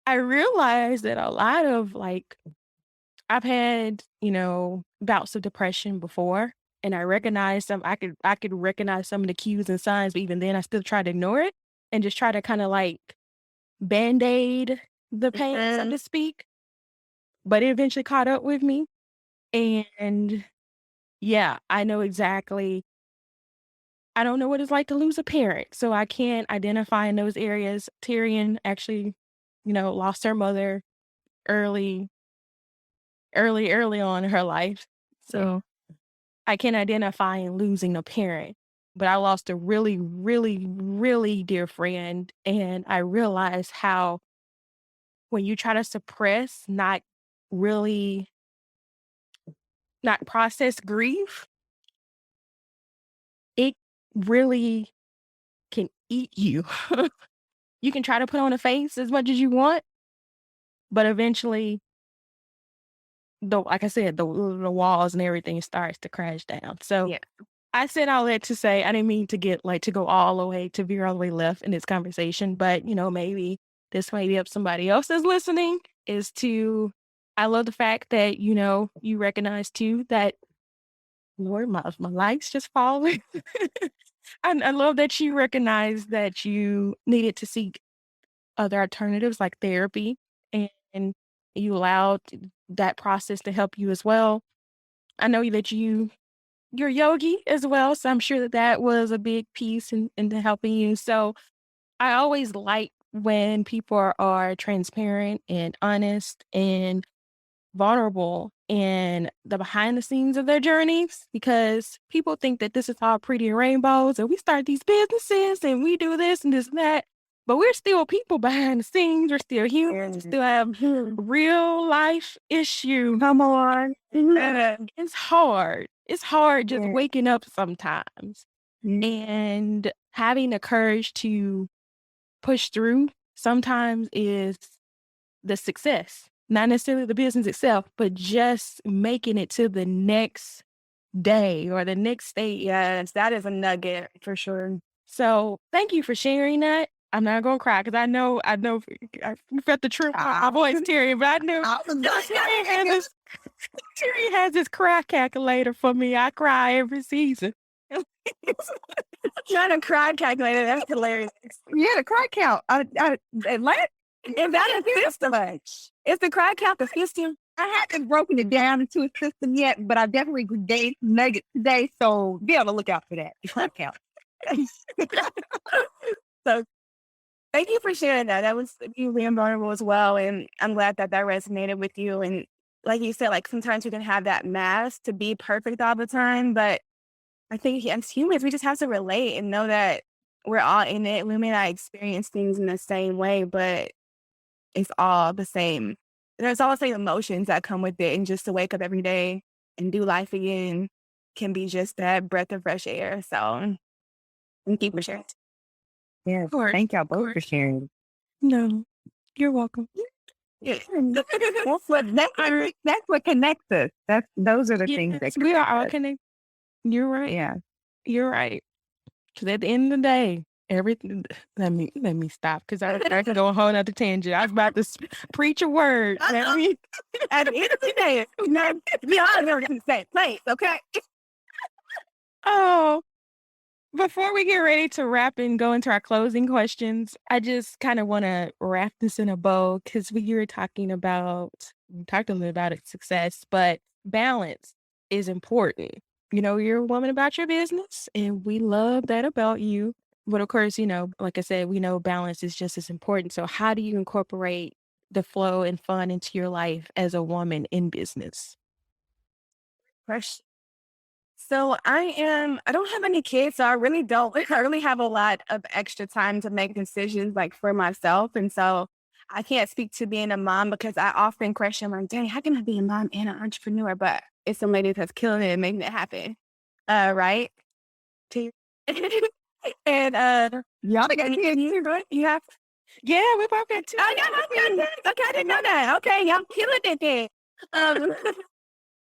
Speaker 2: I realized that a lot of like I've had, bouts of depression before, and I recognized I could recognize some of the cues and signs, but even then I still try to ignore it and just try to kind of like band-aid the pain, so to speak. But it eventually caught up with me. And yeah, I know exactly. I don't know what it's like to lose a parent, so I can't identify in those areas. Tyrion actually, lost her mother early, early on in her life. So I can identify in losing a parent, but I lost a really, really, really dear friend. And I realized how when you try to suppress, not process grief, it really can eat you. You can try to put on a face as much as you want, but eventually like I said, the walls and everything starts to crash down. So
Speaker 3: Yeah.
Speaker 2: I said all that to say I didn't mean to get to go all the way to veer all the way left in this conversation, but maybe this might be up somebody else that's listening is to I love the fact that, you recognize too that Lord, my life's just falling. And I love that you recognize that you needed to seek other alternatives like therapy and you allowed that process to help you as well. I know that you're yogi as well, so I'm sure that that was a big piece into helping you. So I always like when people are transparent and honest and vulnerable in the behind the scenes of their journeys because people think that this is all pretty and rainbows and we start these businesses and we do this and this and that. But we're still people behind the scenes. We're still humans. We still have real life issues.
Speaker 3: Come on.
Speaker 2: It's hard. It's hard just
Speaker 3: Yeah.
Speaker 2: waking up sometimes and having the courage to push through sometimes is the success, not necessarily the business itself, but just making it to the next day or the next stage.
Speaker 3: Yes, that is a nugget for sure.
Speaker 2: So thank you for sharing that. I'm not gonna cry because I know I felt the truth. My voice tearing, but I knew Terry has this cry calculator for me. I cry every season.
Speaker 3: Not a cry calculator. That's hilarious.
Speaker 1: Yeah, the cry count.
Speaker 3: Is that a system? Is the cry count the system?
Speaker 1: I haven't broken it down into a system yet, but I definitely gained nuggets today. So be on the lookout for that. The cry count.
Speaker 3: So thank you for sharing that. That was you being vulnerable as well. And I'm glad that resonated with you. And like you said, like sometimes you can have that mask to be perfect all the time. But I think as humans, we just have to relate and know that we're all in it. We may not experience things in the same way, but it's all the same. There's all the same emotions that come with it. And just to wake up every day and do life again can be just that breath of fresh air. So thank you for sharing.
Speaker 1: Yeah, thank y'all both for sharing.
Speaker 2: No, you're welcome.
Speaker 3: Yeah.
Speaker 1: That's what connects us. Those are the things that
Speaker 2: we are all
Speaker 1: connect us.
Speaker 2: connected. You're right.
Speaker 1: Yeah.
Speaker 2: You're right. Because at the end of the day, everything. Let me stop because I can go a whole nother tangent. I was about to preach a word.
Speaker 3: At the end of the day, we all are in the same place, okay?
Speaker 2: Oh, before we get ready to wrap and go into our closing questions, I just kind of want to wrap this in a bow because we talked a little bit about it, success, but balance is important. You're a woman about your business and we love that about you. But of course, like I said, we know balance is just as important. So how do you incorporate the flow and fun into your life as a woman in business?
Speaker 3: Question. So I don't have any kids, so I really don't. I really have a lot of extra time to make decisions like for myself. And so I can't speak to being a mom because I often question like, dang, how can I be a mom and an entrepreneur? But it's some lady that's killing it and making it happen. Right? And
Speaker 1: Y'all got kids.
Speaker 3: you have
Speaker 2: Yeah, we both got two.
Speaker 3: okay, I didn't know that. Okay, y'all killing it then.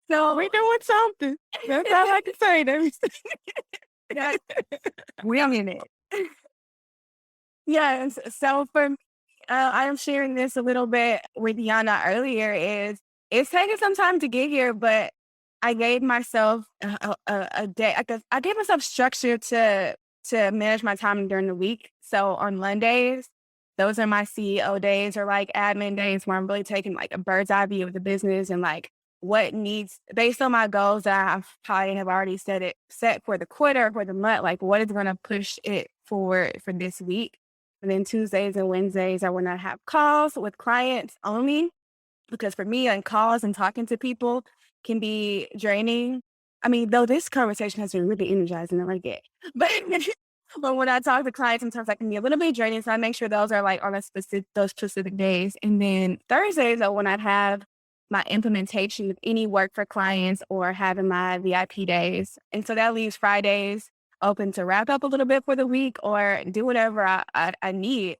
Speaker 3: So
Speaker 2: We're doing something. That's all I can say.
Speaker 1: We are in it.
Speaker 3: yes. So for me, I am sharing this a little bit with Yana earlier. It's taking some time to get here, but I gave myself a day. I gave myself structure to manage my time during the week. So on Mondays, those are my CEO days or like admin days where I'm really taking like a bird's eye view of the business and like what needs based on my goals that I've probably have already set for the quarter, for the month, like what is going to push it forward for this week. And then Tuesdays and Wednesdays are when I have calls with clients only, because for me, on calls and talking to people can be draining. I mean, though this conversation has been really energizing, I like it. But when I talk to clients, sometimes that can be a little bit draining. So I make sure those are like on those specific days. And then Thursdays are when I'd have my implementation of any work for clients or having my VIP days. And so that leaves Fridays open to wrap up a little bit for the week or do whatever I need.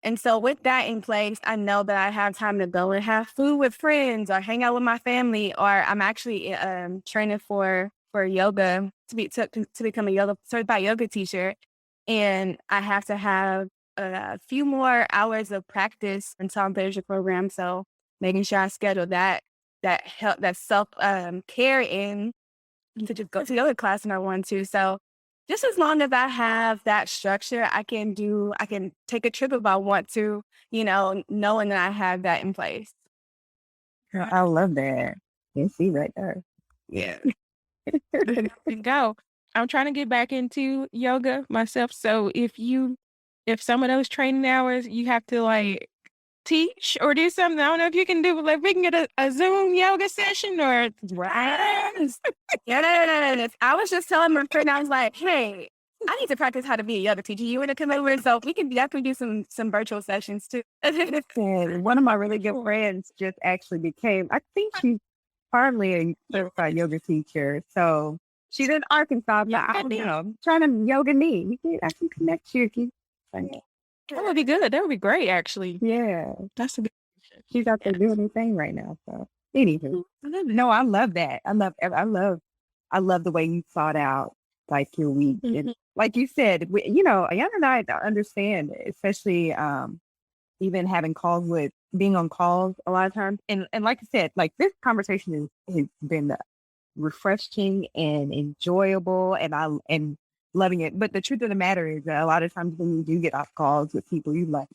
Speaker 3: And so with that in place, I know that I have time to go and have food with friends or hang out with my family, or I'm actually training for yoga to become a yoga certified yoga teacher. And I have to have a few more hours of practice until I'm finished the program. So making sure I schedule that self care in to just go to yoga class when I want to. So just as long as I have that structure, I can take a trip if I want to, knowing that I have that in place.
Speaker 1: Girl, I love that. You see right there.
Speaker 3: Yeah.
Speaker 2: There you go. I'm trying to get back into yoga myself. So if some of those training hours you have to like teach or do something, I don't know if you can do like we can get a Zoom yoga session or
Speaker 3: Yes. Yeah, no. I was just telling my friend, I was like, hey, I need to practice how to be a yoga teacher. You want to come over? So we can definitely do some virtual sessions too.
Speaker 1: And one of my really good friends just actually became, I think she's partly a certified yoga teacher. So she's in Arkansas, but trying to yoga me. I can connect you if you.
Speaker 2: that would be good. That would be great, actually.
Speaker 1: Yeah,
Speaker 2: That's a good.
Speaker 1: she's out there doing her thing right now. So, anywho, no, I love that. I love the way you thought out like your week, and like you said, Ayana and I understand, especially even having calls with being on calls a lot of times, and like I said, like this conversation has been refreshing and enjoyable, and loving it. But the truth of the matter is that a lot of times when you do get off calls with people, you like,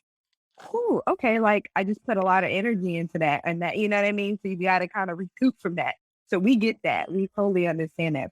Speaker 1: "Ooh, okay, like I just put a lot of energy into that, and that, you know what I mean." So you got to kind of recoup from that. So we get that. We totally understand that.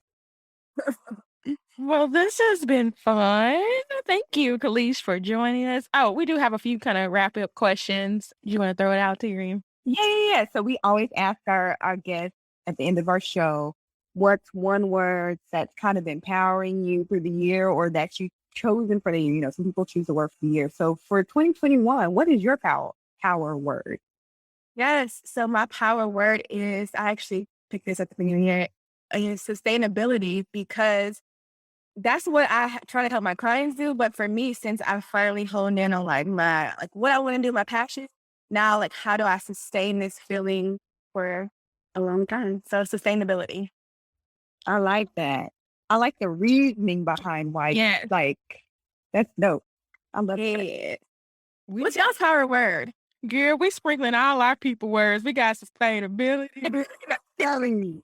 Speaker 2: Well, this has been fun. Thank you, Kalish, for joining us. Oh, we do have a few kind of wrap up questions. You want to throw it out to you?
Speaker 1: Yeah. So we always ask our guests at the end of our show, what's one word that's kind of empowering you through the year or that you've chosen for the year? Some people choose the word for the year. So for 2021, what is your power word?
Speaker 3: Yes. So my power word is, I actually picked this at the beginning of the year, is sustainability, because that's what try to help my clients do. But for me, since I finally honed in on like what I want to do, my passion, now like how do I sustain this feeling for a long time? So sustainability.
Speaker 1: I like that. I like the reasoning behind why.
Speaker 2: Yeah.
Speaker 1: Like, that's dope. I love that.
Speaker 3: Yeah. What's y'all's power word?
Speaker 2: Girl, we sprinkling all our people words. We got sustainability.
Speaker 1: Telling me.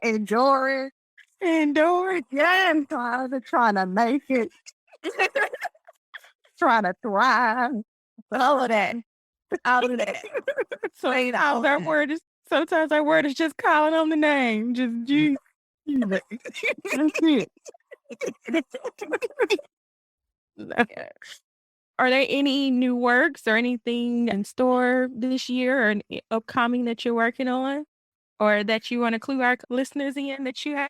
Speaker 1: Enjoy it.
Speaker 2: Endure.
Speaker 1: Yeah, I'm trying to make it. Trying to thrive.
Speaker 3: All of that. All of that.
Speaker 2: Sometimes our word is just calling on the name. Just you. That's it. Are there any new works or anything in store this year or upcoming that you're working on or that you want to clue our listeners in that you have?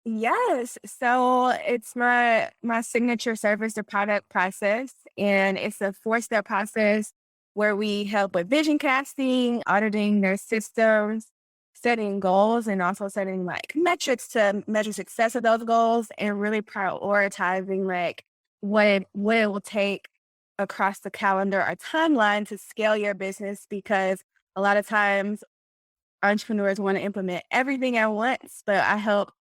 Speaker 3: Yes. So it's my signature service or product process. And it's a 4-step process where we help with vision casting, auditing their systems, setting goals, and also setting like metrics to measure success of those goals, and really prioritizing like what it will take across the calendar or timeline to scale your business, because a lot of times entrepreneurs want to implement everything at once, but I help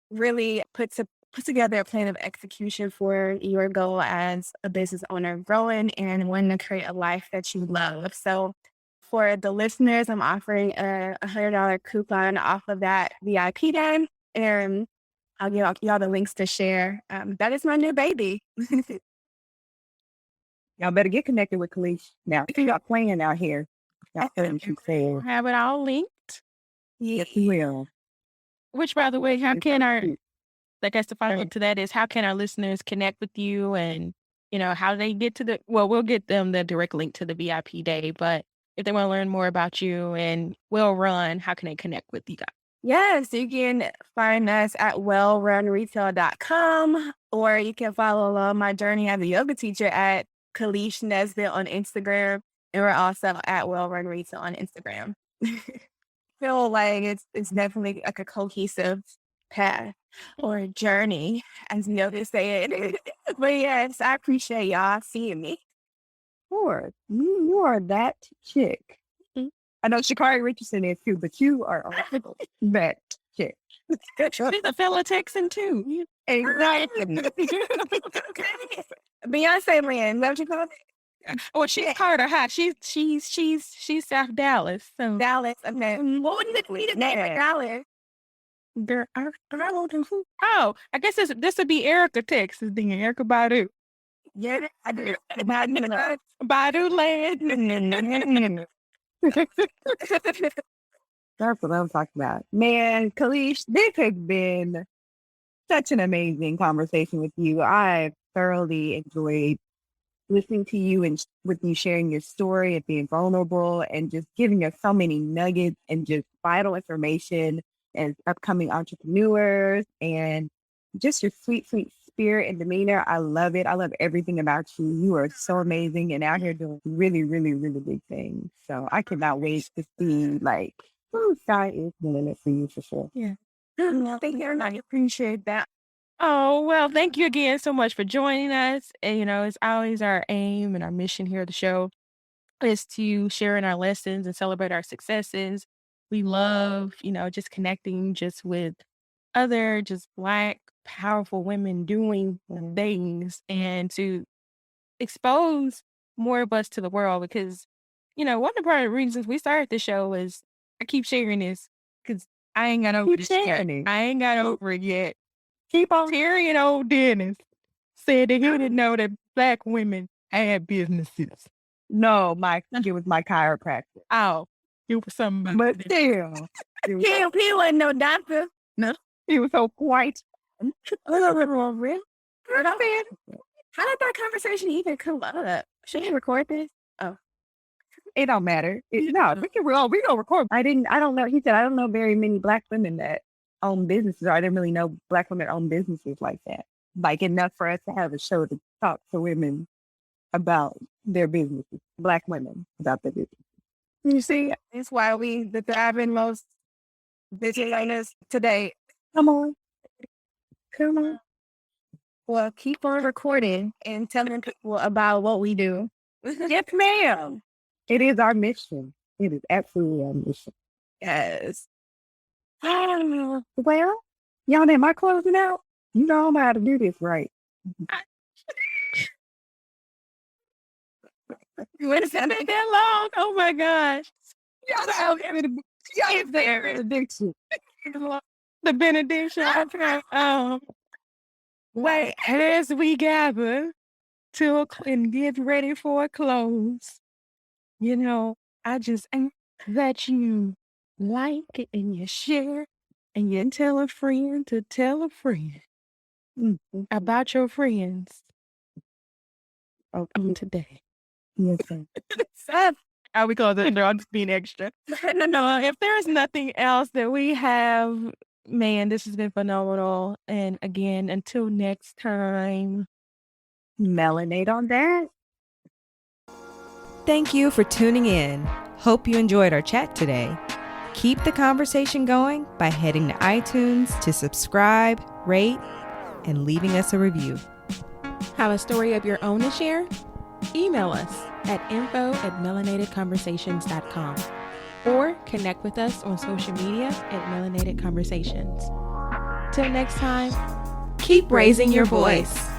Speaker 3: really put together a plan of execution for your goal as a business owner growing and wanting to create a life that you love. So for the listeners, I'm offering a $100 coupon off of that VIP day, and I'll give y'all the links to share. That is my new baby.
Speaker 1: Y'all better get connected with Kalish now. Y'all playing out here. Y'all heard what she said.
Speaker 2: Have it all linked.
Speaker 1: Yes, we will.
Speaker 2: Which, by the way, how can I guess the follow up to that is how can our listeners connect with you and, how they get to we'll get them the direct link to the VIP day, but if they want to learn more about you and Well Run, how can they connect with you guys?
Speaker 3: Yes, you can find us at wellrunretail.com, or you can follow along my journey as a yoga teacher at Kalish Nesbitt on Instagram. And we're also at Well Run Retail on Instagram. Feel like it's definitely like a cohesive path or journey, as yoga said. But yes, I appreciate y'all seeing me.
Speaker 1: course. You are that chick.
Speaker 2: Mhm.
Speaker 1: I know Sha'Carri Richardson is too, but you are also that chick.
Speaker 2: She's a fellow Texan too.
Speaker 1: Exactly.
Speaker 3: Beyonce land. Is that what you call it?
Speaker 2: Well, she's Carter High. She's South Dallas. So
Speaker 3: Dallas. Okay. What would the name of Dallas?
Speaker 2: girl, I don't know who. Oh, I guess this would be Erica, Texas. Then Erica Badu.
Speaker 3: Yeah, I do.
Speaker 2: Badu land.
Speaker 1: That's what I'm talking about. Man, Kalish, this has been such an amazing conversation with you. I thoroughly enjoyed listening to you and with you sharing your story and being vulnerable and just giving us so many nuggets and just vital information as upcoming entrepreneurs and just your sweet, sweet spirit and demeanor. I love it. I love everything about you. You are so amazing and out here doing really, really, really big things. So I cannot wait to see like who sky is the limit for you for sure.
Speaker 2: Yeah.
Speaker 3: Thank you. I appreciate that.
Speaker 2: Oh, well, thank you again so much for joining us. And, it's always our aim and our mission here at the show is to share in our lessons and celebrate our successes. We love, just connecting just with other just Black, powerful women doing things and to expose more of us to the world because, one of the reasons we started the show is I keep sharing this because I ain't got over
Speaker 1: Keep
Speaker 2: this yet.
Speaker 1: sharing it.
Speaker 2: I ain't got over it yet.
Speaker 1: Keep on.
Speaker 2: Terry and old Dennis said that he didn't know that Black women had businesses.
Speaker 1: No, it was my chiropractor.
Speaker 2: Oh, it was something.
Speaker 1: But still,
Speaker 3: He wasn't no doctor.
Speaker 2: No.
Speaker 1: he was so quiet.
Speaker 3: Really? How did that conversation even come up? Should he record this?
Speaker 1: It don't matter. We gonna record. I don't know. He said, I don't know very many Black women that own businesses. Or I didn't really know Black women own businesses like that. Like enough for us to have a show to talk to women about their businesses. Black women about their business.
Speaker 3: You see, that's why we the thriving most business today.
Speaker 1: Come on.
Speaker 3: Well, keep on recording and telling people about what we do.
Speaker 1: Yes, ma'am. It is our mission. It is absolutely our mission.
Speaker 3: Yes.
Speaker 1: Well, y'all, am I closing out? You know I'm how to do this right.
Speaker 2: You went that long? Oh my gosh.
Speaker 1: Y'all the benediction.
Speaker 2: The benediction. Wait, as we gather and get ready for a close, I just ask that you like it and you share and you tell a friend to tell a friend about your friends today.
Speaker 1: Yes, sir.
Speaker 2: We close it. I'm just being extra. No, if there's nothing else that we have, man, this has been phenomenal. And again, until next time.
Speaker 1: Melanate on that.
Speaker 4: Thank you for tuning in. Hope you enjoyed our chat today. Keep the conversation going by heading to iTunes to subscribe, rate, and leaving us a review.
Speaker 2: Have a story of your own to share? Email us at info@melanatedconversations.com or connect with us on social media at Melanated Conversations. Till next time, keep raising your voice.